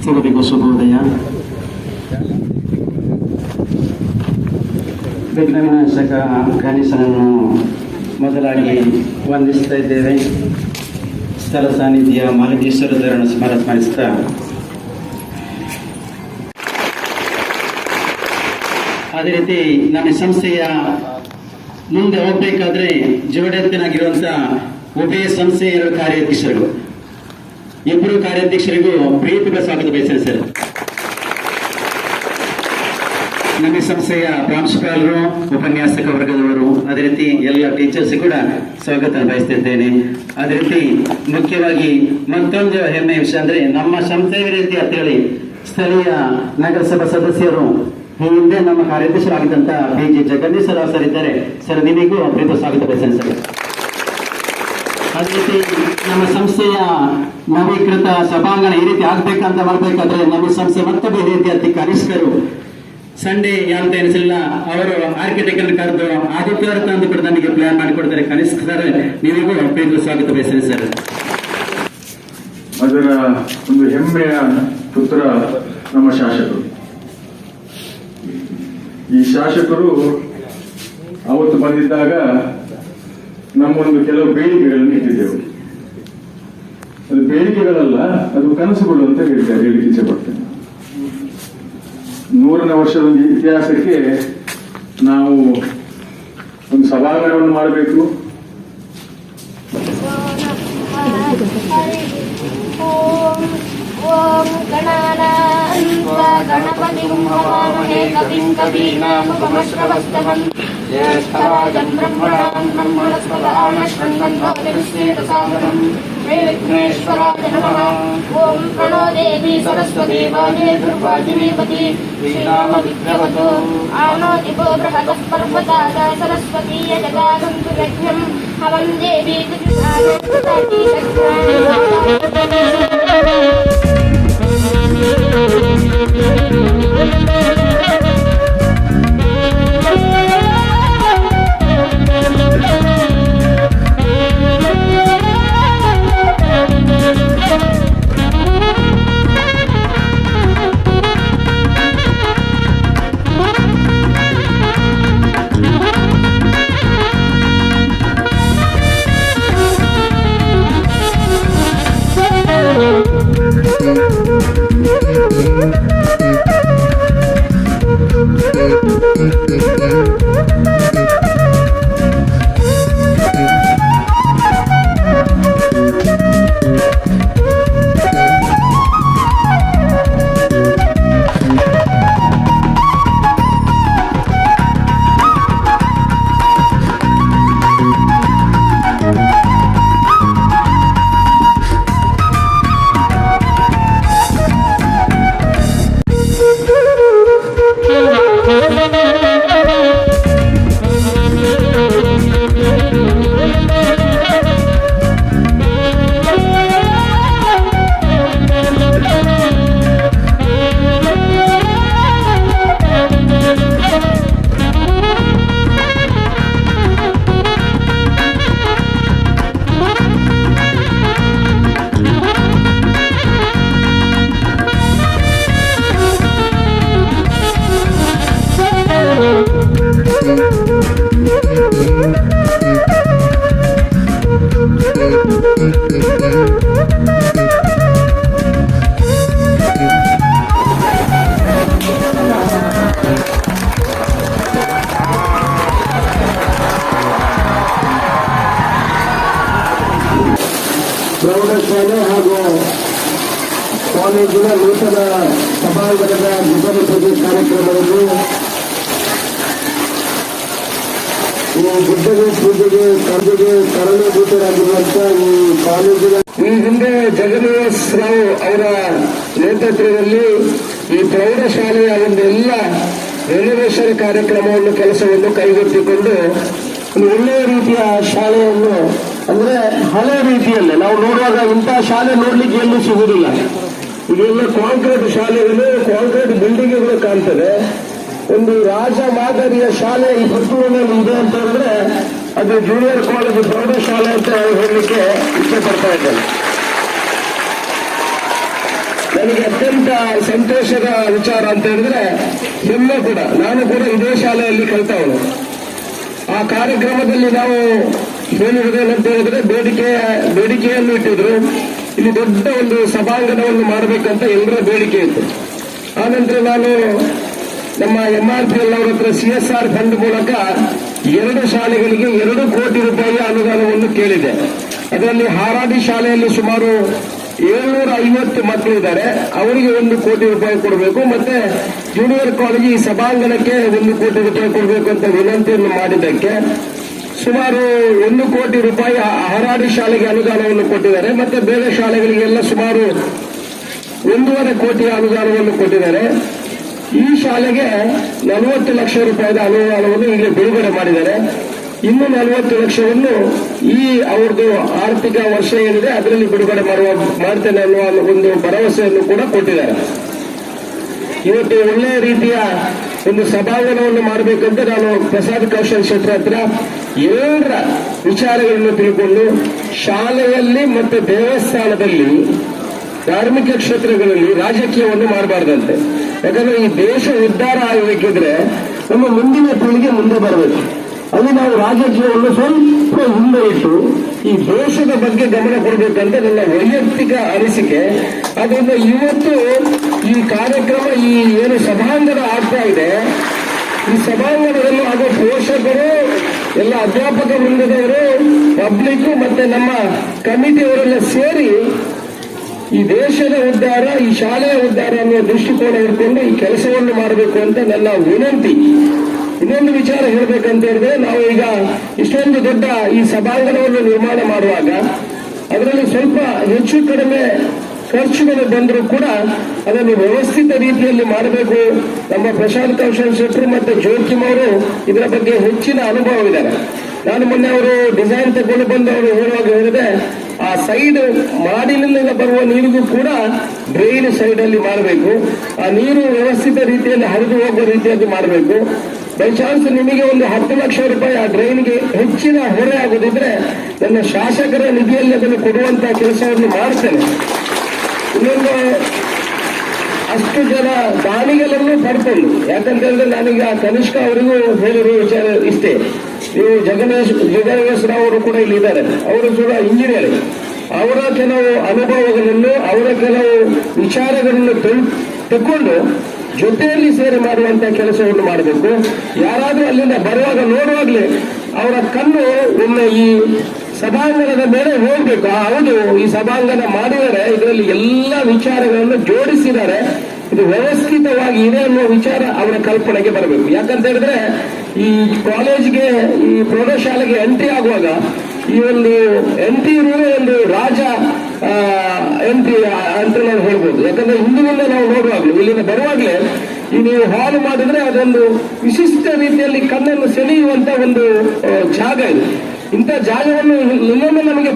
ಸರ್ವರಿಗೂ ಶುಭೋದಯ. ವಿಘ್ನ ವಿನಾಶಕ ಗಣೇಶನನ್ನು ಮೊದಲಾಗಿ ವಂದಿಸ್ತಾ ಇದ್ದೇವೆ. ಸ್ಥಳ ಸಾನ್ನಿಧ್ಯ ಮಾಲಿಂಗೇಶ್ವರರನ್ನು ಸ್ಮರಿಸ್ತಾ ಅದೇ ರೀತಿ ನಮ್ಮ ಸಂಸ್ಥೆಯ ಮುಂದೆ ಹೋಗಬೇಕಾದ್ರೆ ಜೋಡೆತ್ತನಾಗಿರುವಂಥ ಉಭಯ ಸಂಸ್ಥೆಯ 2 ಕಾರ್ಯಾಧ್ಯಕ್ಷರು, ಇಬ್ಬರು ಕಾರ್ಯಾಧ್ಯಕ್ಷರಿಗೂ ಪ್ರೀತಿಯ ಸ್ವಾಗತ ಬಯಸ್ತೇನೆ ಸರ್. ನಮ್ಮ ಸಂಸ್ಥೆಯ ಪ್ರಾಂಶುಪಾಲರು, ಉಪನ್ಯಾಸಕ ವರ್ಗದವರು, ಅದೇ ರೀತಿ ಎಲ್ಲ ಟೀಚರ್ಸ್ ಕೂಡ ಸ್ವಾಗತ ಬಯಸ್ತಿದ್ದೇನೆ. ಅದೇ ರೀತಿ ಮುಖ್ಯವಾಗಿ ಮತ್ತೊಂದು ಹೆಮ್ಮೆಯ ವಿಷಯ ಅಂದ್ರೆ ನಮ್ಮ ಸಂಸ್ಥೆಯ ರೀತಿ ಅಂತ ಹೇಳಿ ಸ್ಥಳೀಯ ನಗರಸಭಾ ಸದಸ್ಯರು ಹಿಂದೆ ನಮ್ಮ ಕಾರ್ಯಾಧ್ಯಕ್ಷರಾಗಿದ್ದಂತ BG ಜಗದೀಶ್ ಸರ್ ಇದ್ದಾರೆ. ಸರ್ ನಿಮಗೂ ಪ್ರೀತಿ ಸ್ವಾಗತ ಬಯಸ್ತೇನೆ ಸರ್. ಅದೇ ರೀತಿ ನಮ್ಮ ಸಂಸ್ಥೆಯ ನವೀಕೃತ ಸಭಾಂಗಣ ಈ ರೀತಿ ಆಗ್ಬೇಕಂತ ಮಾಡಬೇಕಾದ್ರೆ ನಮ್ಮ ಸಂಸ್ಥೆ ಮತ್ತೊಬ್ಬ ರೀತಿಯ ಕನಿಷ್ಠರು ಸಂಡೇ ಅಂತ ಎನಿಸಿಲ್ಲ, ಅವರು ಆರ್ಕಿಟೆಕ್ಟ್ ಅನ್ನು ಕರೆದು ಆದಿತ್ಯವಾರ ತಂದು ಕೂಡ ನನಗೆ ಪ್ಲಾನ್ ಮಾಡಿಕೊಡ್ತಾರೆ. ಕನಿಷ್ಠ ಸರ್ ನಿಮಗೂ ಪ್ರೀತಿ ಸ್ವಾಗತ ಬಯಸ್ತೇನೆ ಸರ್. ಅದರ ಒಂದು ಹೆಮ್ಮೆಯ ಪುತ್ರ ನಮ್ಮ ಶಾಸಕರು. ಈ ಶಾಸಕರು ಅವತ್ತು ಬಂದಿದ್ದಾಗ ನಮ್ಮೊಂದು ಕೆಲವು ಬೇಡಿಕೆಗಳನ್ನು ಇಟ್ಟಿದ್ದೆವು. ಅದು ಬೇಡಿಕೆಗಳಲ್ಲ, ಅದು ಕನಸುಗಳು ಅಂತ ಹೇಳಿಕ್ಕೆ ಇಚ್ಛೆ ಪಡ್ತೇನೆ. 100ನೇ ವರ್ಷದ ಇತಿಹಾಸಕ್ಕೆ ನಾವು ಒಂದು ಸಭಾಂಗಣವನ್ನು ಮಾಡಬೇಕು. ಓಂ ಗಣಪತಿ ಕವಿಂ ಕವೀನಾಮುಪಮಶ್ರವಸ್ತವಂ ಜ್ಯೇಷ್ಠರಾಜಂ ಬ್ರಹ್ಮಣಾಂ ಬ್ರಹ್ಮಣಸ್ಪದಾನ ಶೃಣ್ವನ್ವತಿರ್ಶ್ವೇತಸಾಗರಂ ಶ್ರೀ ವಿಘ್ನೇಶ್ವರಾಯ ನಮಃ. ಓಂ ಪ್ರಣೋ ದೇವಿ ಸರಸ್ವತಿ ವಾಜೇ ದುರ್ವಾಜಿನೀಪತಿ ಶ್ರೀರಾಮ ವಿಗ್ರಹವತು ಆನೋ ದಿವೋ ಬೃಹತಃ ಪರ್ವತಾದ ಸರಸ್ವತೀಯ ಜಗಾಗಂತು ಯಜ್ಞಂ ಹವಂ ದೇವಿ ಪ್ರೌಢಶಾಲೆ ಹಾಗೂ ಕಾಲೇಜಿನ ನೂತನ ಸಭಾಂಗಣದ ವಿಧಾನಸಭೆ ಕಾರ್ಯಕ್ರಮವನ್ನು ಬುದ್ಧಗೆ ಪೂಜೆಗೆ ಕಾರಣಭೂತರಾಗಿರುವಂತ ಈ ಕಾಲೇಜಿನ ಈ ಹಿಂದೆ ಜಗದೀಶ್ ರಾವ್ ಅವರ ನೇತೃತ್ವದಲ್ಲಿ ಈ ಪ್ರೌಢಶಾಲೆಯ ಒಂದೆಲ್ಲ ರೆನೋವೇಷನ್ ಕಾರ್ಯಕ್ರಮವನ್ನು ಕೆಲಸವನ್ನು ಕೈಗೆತ್ತಿಕೊಂಡು ಒಂದು ಒಳ್ಳೆಯ ರೀತಿಯ ಶಾಲೆಯನ್ನು ಅಂದ್ರೆ ಹಳೆ ರೀತಿಯಲ್ಲಿ ನಾವು ನೋಡುವಾಗ ಇಂತಹ ಶಾಲೆ ನೋಡ್ಲಿಕ್ಕೆ ಎಲ್ಲೂ ಸಿಗುವುದಿಲ್ಲ. ಇದೆಲ್ಲ ಕಾಂಕ್ರೀಟ್ ಶಾಲೆಗಳು, ಕಾಂಕ್ರೀಟ್ ಬಿಲ್ಡಿಂಗ್ಗಳು ಕಾಣ್ತದೆ. ಒಂದು ರಾಜ ಮಾದರಿಯ ಶಾಲೆ ಈ ಪುತ್ತೂರಿನಲ್ಲಿ ಇದೆ ಅಂತಂದ್ರೆ ಅದು ಜೂನಿಯರ್ ಕಾಲೇಜ್ ಪ್ರೌಢಶಾಲೆ ಅಂತ ಹೇಳಲಿಕ್ಕೆ ಇಚ್ಛೆ ಪಡ್ತಾ ಇದ್ದೇನೆ. ನನಗೆ ಅತ್ಯಂತ ಸಂತೋಷದ ವಿಚಾರ ಅಂತ ಹೇಳಿದ್ರೆ ಹೆಮ್ಮೆ ಕೂಡ. ನಾನು ಕೂಡ ಇದೇ ಶಾಲೆಯಲ್ಲಿ ಕಲಿತವನು. ಆ ಕಾರ್ಯಕ್ರಮದಲ್ಲಿ ನಾವು ಹೇಳಿರುವುದೇನಂತ ಹೇಳಿದ್ರೆ ಬೇಡಿಕೆಯನ್ನು ಇಟ್ಟಿದ್ರು. ಇಲ್ಲಿ ದೊಡ್ಡ ಒಂದು ಸಭಾಂಗಣವನ್ನು ಮಾಡಬೇಕಂತ ಎಲ್ಲರ ಬೇಡಿಕೆ ಇತ್ತು. ಆನಂತರ ನಾನು ನಮ್ಮ MRPL ಅವರ ಹತ್ರ CSR ಫಂಡ್ ಮೂಲಕ 2 ಶಾಲೆಗಳಿಗೆ 2 ಕೋಟಿ ರೂಪಾಯಿ ಅನುದಾನವನ್ನು ಕೇಳಿದೆ. ಅದರಲ್ಲಿ ಹಾರಾಡಿ ಶಾಲೆಯಲ್ಲಿ ಸುಮಾರು 750 ಮಕ್ಕಳಿದ್ದಾರೆ, ಅವರಿಗೆ 1 ಕೋಟಿ ರೂಪಾಯಿ ಕೊಡಬೇಕು. ಮತ್ತೆ ಜೂನಿಯರ್ ಕಾಲೇಜ್ ಈ ಸಭಾಂಗಣಕ್ಕೆ 1 ಕೋಟಿ ರೂಪಾಯಿ ಕೊಡಬೇಕು ಅಂತ ವಿನಂತಿಯನ್ನು ಮಾಡಿದ್ದಕ್ಕೆ ಸುಮಾರು 1 ಕೋಟಿ ರೂಪಾಯಿ ಹಾರಾಡಿ ಶಾಲೆಗೆ ಅನುದಾನವನ್ನು ಕೊಟ್ಟಿದ್ದಾರೆ. ಮತ್ತೆ ಬೇರೆ ಶಾಲೆಗಳಿಗೆಲ್ಲ ಸುಮಾರು 1.5 ಕೋಟಿ ಅನುದಾನವನ್ನು ಕೊಟ್ಟಿದ್ದಾರೆ. ಈ ಶಾಲೆಗೆ 40 ಲಕ್ಷ ರೂಪಾಯಿದ ಅನುದಾನವನ್ನು ಈಗ ಬಿಡುಗಡೆ ಮಾಡಿದ್ದಾರೆ. ಇನ್ನು 40 ಲಕ್ಷವನ್ನು ಈ ಅವ್ರದ್ದು ಆರ್ಥಿಕ ವರ್ಷ ಏನಿದೆ ಅದರಲ್ಲಿ ಬಿಡುಗಡೆ ಮಾಡ್ತೇನೆ ಅನ್ನುವ ಒಂದು ಭರವಸೆಯನ್ನು ಕೂಡ ಕೊಟ್ಟಿದ್ದಾರೆ. ಇವತ್ತು ಒಳ್ಳೆಯ ರೀತಿಯ ಒಂದು ಸಭಾಂಗಣವನ್ನು ಮಾಡಬೇಕಂತ ನಾನು ಪ್ರಸಾದ್ ಕೌಶಲ್ ಶೆಟ್ಟರ್ ಹತ್ರ ಎಲ್ಲರ ವಿಚಾರಗಳನ್ನು ತಿಳ್ಕೊಂಡು ಶಾಲೆಯಲ್ಲಿ ಮತ್ತು ದೇವಸ್ಥಾನದಲ್ಲಿ ಧಾರ್ಮಿಕ ಕ್ಷೇತ್ರಗಳಲ್ಲಿ ರಾಜಕೀಯವನ್ನು ಮಾಡಬಾರ್ದಂತೆ. ಯಾಕಂದ್ರೆ ಈ ದೇಶ ಉದ್ಧಾರ ಆಗಬೇಕಿದ್ರೆ ನಮ್ಮ ಮುಂದಿನ ಪೀಳಿಗೆ ಮುಂದೆ ಬರಬೇಕು. ಅಲ್ಲಿ ನಾವು ರಾಜಕೀಯವನ್ನು ಸ್ವಲ್ಪ ಹಿಂದೆ ಇಟ್ಟು ಈ ದೇಶದ ಬಗ್ಗೆ ಗಮನ ಕೊಡಬೇಕಂತ ನನ್ನ ವೈಯಕ್ತಿಕ ಅನಿಸಿಕೆ. ಅದರಿಂದ ಇವತ್ತು ಈ ಕಾರ್ಯಕ್ರಮ ಈ ಏನು ಸಭಾಂಗಣ ಆಗ್ತಾ ಇದೆ, ಈ ಸಭಾಂಗಣದಲ್ಲಿ ಆಗೋ ಪೋಷಕರು, ಎಲ್ಲ ಅಧ್ಯಾಪಕ ವೃಂದದವರು, ಪಬ್ಲಿಕ್ ಮತ್ತೆ ನಮ್ಮ ಕಮಿಟಿಯವರೆಲ್ಲ ಸೇರಿ ಈ ದೇಶದ ಉದ್ಧಾರ, ಈ ಶಾಲೆಯ ಉದ್ಧಾರ ಅನ್ನುವ ದೃಷ್ಟಿಕೋನ ಇಟ್ಕೊಂಡು ಈ ಕೆಲಸವನ್ನು ಮಾಡಬೇಕು ಅಂತ ನನ್ನ ವಿನಂತಿ. ಇನ್ನೊಂದು ವಿಚಾರ ಹೇಳಬೇಕಂತ ಹೇಳಿದ್ರೆ, ನಾವು ಈಗ ಇಷ್ಟೊಂದು ದೊಡ್ಡ ಈ ಸಭಾಂಗಣವನ್ನು ನಿರ್ಮಾಣ ಮಾಡುವಾಗ ಅದರಲ್ಲಿ ಸ್ವಲ್ಪ ಹೆಚ್ಚು ಕಡಿಮೆ ಖರ್ಚುಗಳು ಬಂದರೂ ಕೂಡ ಅದನ್ನು ವ್ಯವಸ್ಥಿತ ರೀತಿಯಲ್ಲಿ ಮಾಡಬೇಕು. ನಮ್ಮ ಪ್ರಶಾಂತ್ ಕೌಶಲ್ ಶೆಟ್ಟರ್ ಮತ್ತು ಜೋಕಿಮ್ ಅವರು ಇದರ ಬಗ್ಗೆ ಹೆಚ್ಚಿನ ಅನುಭವ ಇದ್ದಾರೆ. ನಾನು ಮೊನ್ನೆ ಅವರು ಡಿಸೈನ್ ತಗೊಂಡು ಬಂದು ಅವರು ಹೇಳುವಾಗ ಹೇಳಿದೆ, ಆ ಸೈಡ್ ಮಾಡಿನಿಂದ ಬರುವ ನೀರಿಗೂ ಕೂಡ ಡ್ರೈನ್ ಸೈಡ್ ಅಲ್ಲಿ ಮಾಡಬೇಕು. ಆ ನೀರು ವ್ಯವಸ್ಥಿತ ರೀತಿಯಲ್ಲಿ ಹರಿದು ಹೋಗುವ ರೀತಿಯಲ್ಲಿ ಮಾಡಬೇಕು. ಬೈ ಚಾನ್ಸ್ ನಿಮಗೆ ಒಂದು 10 ಲಕ್ಷ ರೂಪಾಯಿ ಆ ಡ್ರೈನ್ಗೆ ಹೆಚ್ಚಿನ ಹೊರೆ ಆಗುದಿದ್ರೆ ನನ್ನ ಶಾಸಕರ ನಿಧಿಯಲ್ಲಿ ಅದನ್ನು ಕೊಡುವಂತಹ ಕೆಲಸವನ್ನು ಮಾಡ್ತೇನೆ. ಇನ್ನೊಂದು ಅಷ್ಟು ಜನ ದಾನಿಗಳನ್ನು ಪಡ್ಕೊಂಡು, ಯಾಕಂತ ಹೇಳಿದ್ರೆ ನಾನೀಗ ಕನಿಷ್ಠ ಅವರಿಗೂ ಹೇಳಿರುವ ವಿಚಾರ ಇಷ್ಟೇ. ನೀವು ಜಗನೇಶ್ವರ ಅವರು ಕೂಡ ಇಲ್ಲಿ ಇದ್ದಾರೆ, ಅವರು ಕೂಡ ಇಂಜಿನಿಯರ್. ಅವರ ಕೆಲವು ಅನುಭವಗಳನ್ನು, ಅವರ ಕೆಲವು ವಿಚಾರಗಳನ್ನು ತಕೊಂಡು ಜೊತೆಯಲ್ಲಿ ಸೇರಿ ಮಾಡುವಂತಹ ಕೆಲಸವನ್ನು ಮಾಡಬೇಕು. ಯಾರಾದರೂ ಅಲ್ಲಿಂದ ಬರುವಾಗ ನೋಡುವಾಗಲೇ ಅವರ ಕಣ್ಣು ಒಮ್ಮೆ ಈ ಸಭಾಂಗಣದ ಮೇಲೆ ಹೋಗ್ಬೇಕು. ಹೌದು, ಈ ಸಭಾಂಗಣ ಮಾಡಿದರೆ ಇದರಲ್ಲಿ ಎಲ್ಲ ವಿಚಾರಗಳನ್ನು ಜೋಡಿಸಿದ್ದಾರೆ, ಇದು ವ್ಯವಸ್ಥಿತವಾಗಿ ಇದೆ ಅನ್ನೋ ವಿಚಾರ ಅವರ ಕಲ್ಪನೆಗೆ ಬರಬೇಕು. ಯಾಕಂತ ಹೇಳಿದ್ರೆ ಈ ಕಾಲೇಜ್ಗೆ, ಈ ಪ್ರೌಢಶಾಲೆಗೆ ಎಂಟ್ರಿ ಆಗುವಾಗ ಈ ಒಂದು ಎಂಟ್ರಿ ಇರುವೆ ಒಂದು ರಾಜ ಎಂಟ್ರಿ ಅಂತ ನಾವು ಹೇಳ್ಬೋದು. ಯಾಕಂದ್ರೆ ಹಿಂದಿನಿಂದ ನಾವು ನೋಡುವಾಗ್ಲೂ, ಇಲ್ಲಿಂದ ಬರುವಾಗಲೇ ಈ ನೀವು ಹಾಲು ಮಾಡಿದ್ರೆ ಅದೊಂದು ವಿಶಿಷ್ಟ ರೀತಿಯಲ್ಲಿ ಕಣ್ಣನ್ನು ಸೆಳೆಯುವಂತ ಒಂದು ಜಾಗ ಇದು. ಇಂಥ ಜಾಗವನ್ನು ಇನ್ನೊಮ್ಮೆ ನಮಗೆ